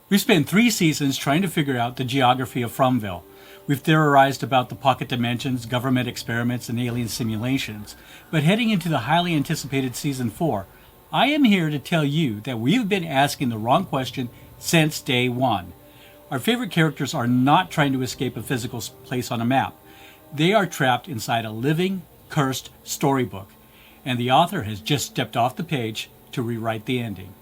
We've spent 3 seasons trying to figure out the geography of Fromville. We've theorized about the pocket dimensions, government experiments, and alien simulations. But heading into the highly anticipated Season 4, I am here to tell you that we've been asking the wrong question since day one. Our favorite characters are not trying to escape a physical place on a map. They are trapped inside a living, cursed storybook. And the author has just stepped off the page to rewrite the ending.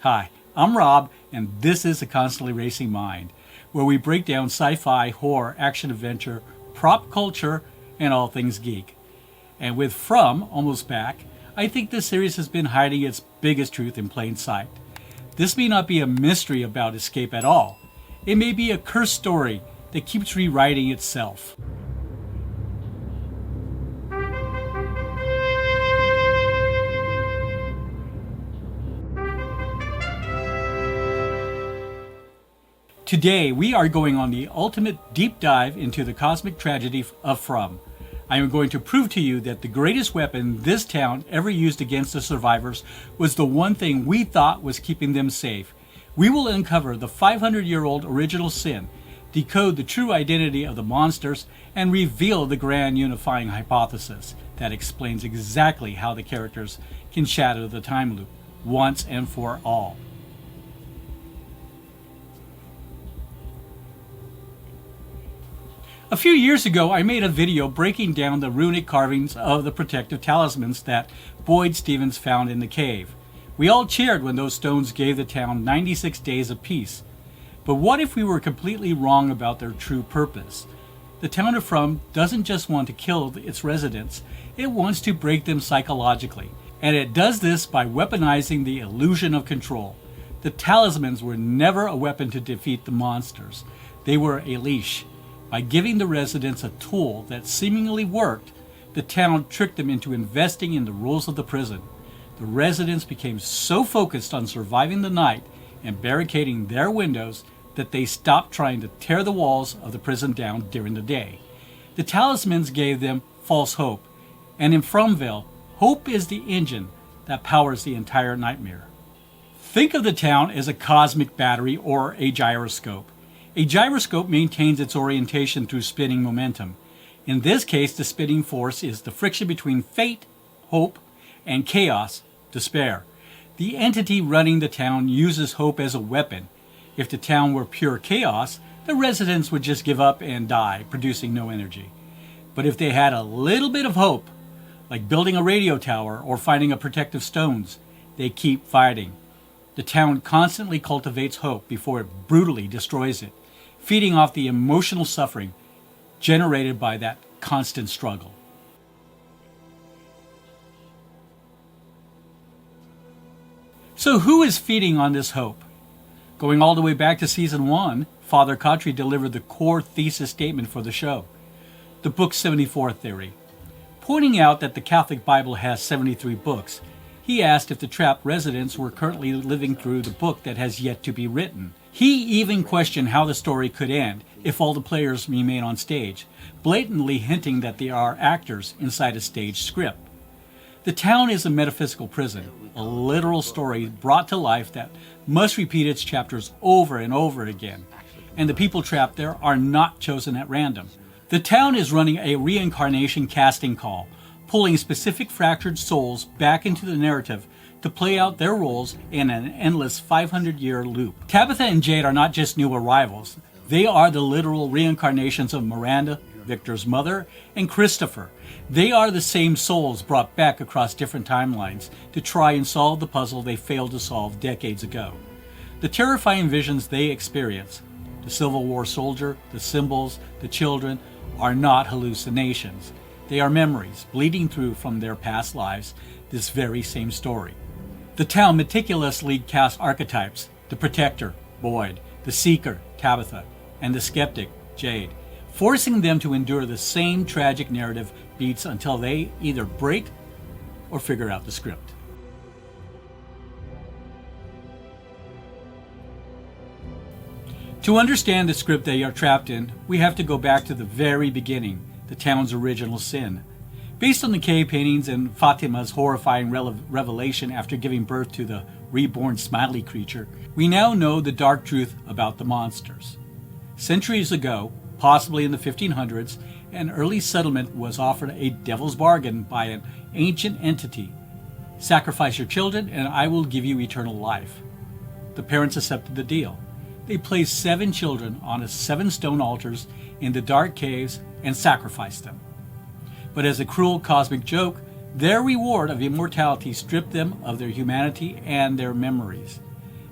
Hi, I'm Rob, and this is A Constantly Racing Mind, where we break down sci-fi, horror, action-adventure, prop culture, and all things geek. And with From almost back, I think this series has been hiding its biggest truth in plain sight. This may not be a mystery about escape at all. It may be a cursed story that keeps rewriting itself. Today, we are going on the ultimate deep dive into the cosmic tragedy of From. I am going to prove to you that the greatest weapon this town ever used against the survivors was the one thing we thought was keeping them safe. We will uncover the 500-year-old original sin, decode the true identity of the monsters, and reveal the grand unifying hypothesis that explains exactly how the characters can shatter the time loop once and for all. A few years ago, I made a video breaking down the runic carvings of the protective talismans that Boyd Stevens found in the cave. We all cheered when those stones gave the town 96 days of peace. But what if we were completely wrong about their true purpose? The town of From doesn't just want to kill its residents, it wants to break them psychologically. And it does this by weaponizing the illusion of control. The talismans were never a weapon to defeat the monsters. They were a leash. By giving the residents a tool that seemingly worked, the town tricked them into investing in the rules of the prison. The residents became so focused on surviving the night and barricading their windows that they stopped trying to tear the walls of the prison down during the day. The talismans gave them false hope, and in Fromville, hope is the engine that powers the entire nightmare. Think of the town as a cosmic battery or a gyroscope. A gyroscope maintains its orientation through spinning momentum. In this case, the spinning force is the friction between fate, hope, and chaos, despair. The entity running the town uses hope as a weapon. If the town were pure chaos, the residents would just give up and die, producing no energy. But if they had a little bit of hope, like building a radio tower or finding a protective stones, they keep fighting. The town constantly cultivates hope before it brutally destroys it, feeding off the emotional suffering generated by that constant struggle. So who is feeding on this hope? Going all the way back to Season 1, Father Kotri delivered the core thesis statement for the show, the Book 74 theory. Pointing out that the Catholic Bible has 73 books, he asked if the trapped residents were currently living through the book that has yet to be written. He even questioned how the story could end if all the players remain on stage, blatantly hinting that they are actors inside a staged script. The town is a metaphysical prison, a literal story brought to life that must repeat its chapters over and over again, and the people trapped there are not chosen at random. The town is running a reincarnation casting call, pulling specific fractured souls back into the narrative to play out their roles in an endless 500-year loop. Tabitha and Jade are not just new arrivals. They are the literal reincarnations of Miranda, Victor's mother, and Christopher. They are the same souls brought back across different timelines to try and solve the puzzle they failed to solve decades ago. The terrifying visions they experience, the Civil War soldier, the symbols, the children, are not hallucinations. They are memories bleeding through from their past lives, this very same story. The town meticulously casts archetypes: the protector, Boyd, the seeker, Tabitha, and the skeptic, Jade, forcing them to endure the same tragic narrative beats until they either break or figure out the script. To understand the script they are trapped in, we have to go back to the very beginning, the town's original sin. Based on the cave paintings and Fatima's horrifying revelation after giving birth to the reborn smiley creature, we now know the dark truth about the monsters. Centuries ago, possibly in the 1500s, an early settlement was offered a devil's bargain by an ancient entity. Sacrifice your children and I will give you eternal life. The parents accepted the deal. They placed 7 children on 7 stone altars in the dark caves and sacrificed them. But as a cruel cosmic joke, their reward of immortality stripped them of their humanity and their memories.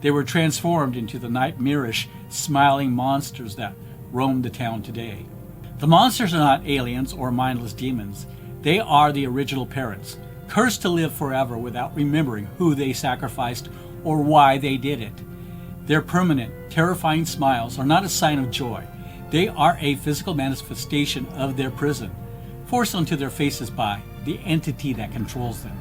They were transformed into the nightmarish, smiling monsters that roam the town today. The monsters are not aliens or mindless demons. They are the original parents, cursed to live forever without remembering who they sacrificed or why they did it. Their permanent, terrifying smiles are not a sign of joy. They are a physical manifestation of their prison, forced onto their faces by the entity that controls them.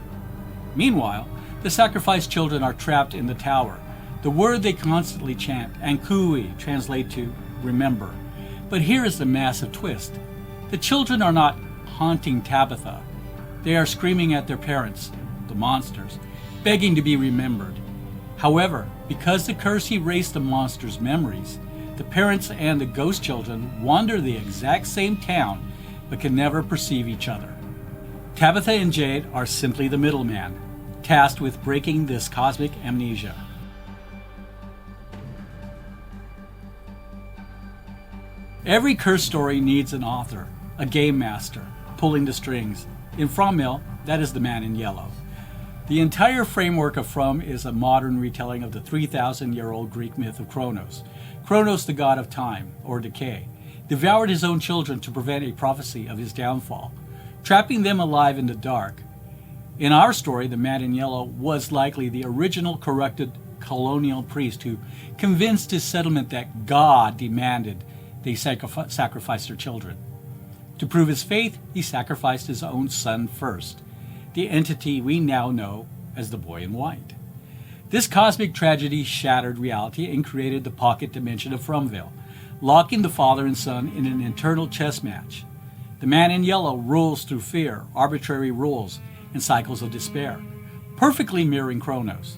Meanwhile, the sacrificed children are trapped in the tower. The word they constantly chant, and kui, translate to remember. But here is the massive twist. The children are not haunting Tabitha. They are screaming at their parents, the monsters, begging to be remembered. However, because the curse erased the monsters' memories, the parents and the ghost children wander the exact same town but can never perceive each other. Tabitha and Jade are simply the middleman, tasked with breaking this cosmic amnesia. Every curse story needs an author, a game master, pulling the strings. In Fromville, that is the man in yellow. The entire framework of From is a modern retelling of the 3,000-year-old Greek myth of Kronos. Kronos, the god of time, or decay, devoured his own children to prevent a prophecy of his downfall, trapping them alive in the dark. In our story, the man in yellow was likely the original corrupted colonial priest who convinced his settlement that God demanded they sacrifice their children. To prove his faith, he sacrificed his own son first, the entity we now know as the Boy in White. This cosmic tragedy shattered reality and created the pocket dimension of Fromville, locking the father and son in an eternal chess match. The man in yellow rules through fear, arbitrary rules, and cycles of despair, perfectly mirroring Kronos.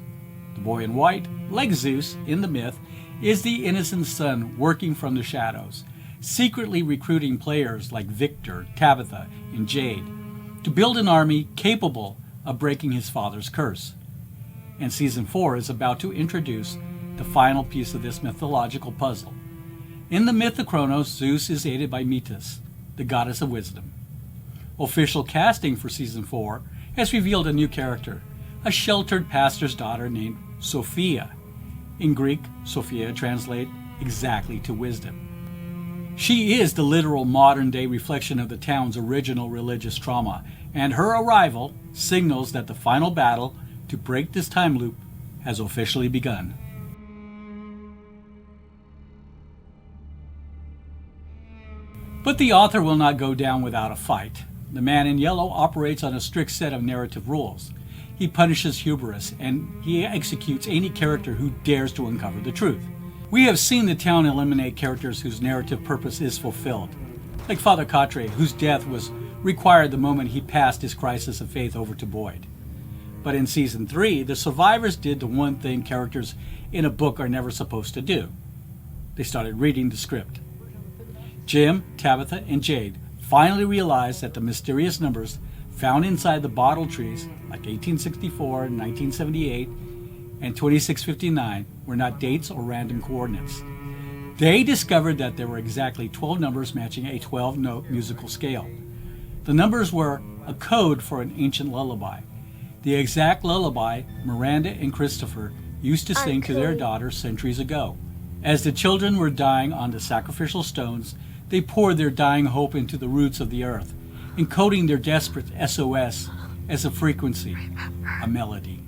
The Boy in White, like Zeus in the myth, is the innocent son working from the shadows, secretly recruiting players like Victor, Tabitha, and Jade to build an army capable of breaking his father's curse. And Season 4 is about to introduce the final piece of this mythological puzzle. In the myth of Kronos, Zeus is aided by Metis, the goddess of wisdom. Official casting for Season 4 has revealed a new character, a sheltered pastor's daughter named Sophia. In Greek, Sophia translates exactly to wisdom. She is the literal modern-day reflection of the town's original religious trauma, and her arrival signals that the final battle to break this time loop has officially begun. But the author will not go down without a fight. The man in yellow operates on a strict set of narrative rules. He punishes hubris, and he executes any character who dares to uncover the truth. We have seen the town eliminate characters whose narrative purpose is fulfilled, like Father Catre, whose death was required the moment he passed his crisis of faith over to Boyd. But in Season 3, the survivors did the one thing characters in a book are never supposed to do. They started reading the script. Jim, Tabitha, and Jade finally realized that the mysterious numbers found inside the bottle trees, like 1864, 1978, and 2659, were not dates or random coordinates. They discovered that there were exactly 12 numbers matching a 12-note musical scale. The numbers were a code for an ancient lullaby, the exact lullaby Miranda and Christopher used to sing to their daughter centuries ago. As the children were dying on the sacrificial stones, they poured their dying hope into the roots of the earth, encoding their desperate SOS as a frequency, a melody.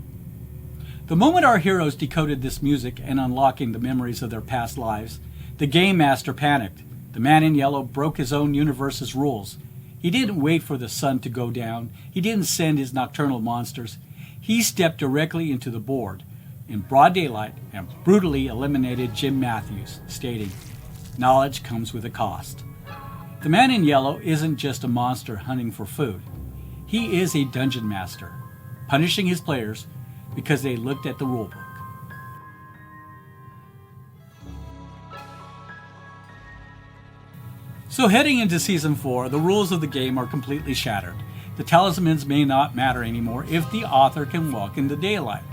The moment our heroes decoded this music and unlocking the memories of their past lives, the game master panicked. The man in yellow broke his own universe's rules. He didn't wait for the sun to go down. He didn't send his nocturnal monsters. He stepped directly into the board in broad daylight and brutally eliminated Jim Matthews, stating, "Knowledge comes with a cost." The man in yellow isn't just a monster hunting for food. He is a dungeon master, punishing his players because they looked at the rulebook. So heading into Season 4, the rules of the game are completely shattered. The talismans may not matter anymore if the author can walk in the daylight.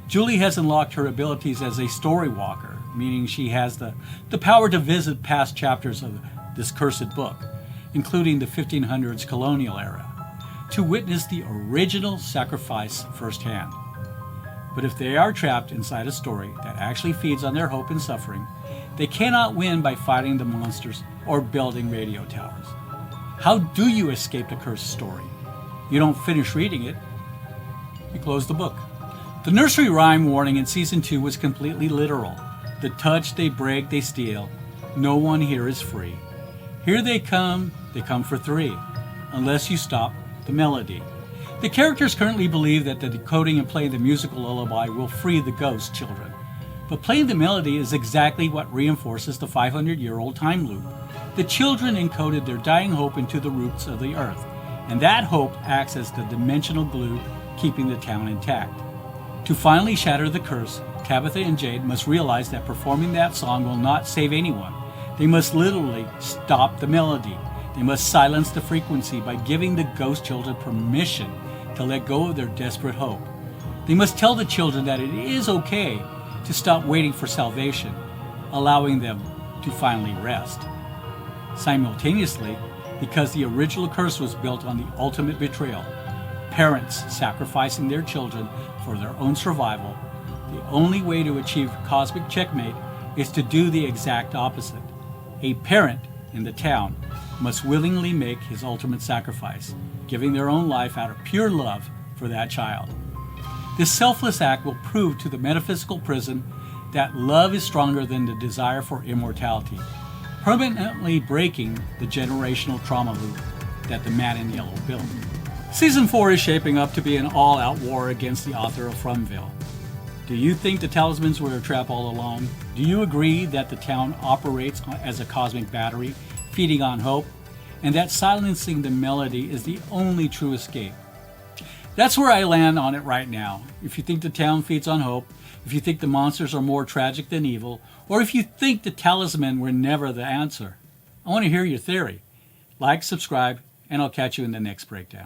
Julie has unlocked her abilities as a story walker, meaning she has the power to visit past chapters of this cursed book, including the 1500s colonial era, to witness the original sacrifice firsthand. But if they are trapped inside a story that actually feeds on their hope and suffering, they cannot win by fighting the monsters or building radio towers. How do you escape the cursed story? You don't finish reading it, you close the book. The nursery rhyme warning in Season 2 was completely literal. The touch, they break, they steal. No one here is free. Here they come for three, unless you stop the melody. The characters currently believe that the decoding and playing the musical lullaby will free the ghost children. But playing the melody is exactly what reinforces the 500-year-old time loop. The children encoded their dying hope into the roots of the earth, and that hope acts as the dimensional glue keeping the town intact. To finally shatter the curse, Tabitha and Jade must realize that performing that song will not save anyone. They must literally stop the melody. They must silence the frequency by giving the ghost children permission to let go of their desperate hope. They must tell the children that it is okay to stop waiting for salvation, allowing them to finally rest. Simultaneously, because the original curse was built on the ultimate betrayal, parents sacrificing their children for their own survival, the only way to achieve cosmic checkmate is to do the exact opposite. A parent in the town must willingly make his ultimate sacrifice, giving their own life out of pure love for that child. This selfless act will prove to the metaphysical prison that love is stronger than the desire for immortality, permanently breaking the generational trauma loop that the Man in Yellow built. Season 4 is shaping up to be an all-out war against the author of Fromville. Do you think the Talismans were a trap all along? Do you agree that the town operates as a cosmic battery, feeding on hope, and that silencing the melody is the only true escape? That's where I land on it right now. If you think the town feeds on hope, if you think the monsters are more tragic than evil, or if you think the talisman were never the answer, I want to hear your theory. Like, subscribe, and I'll catch you in the next breakdown.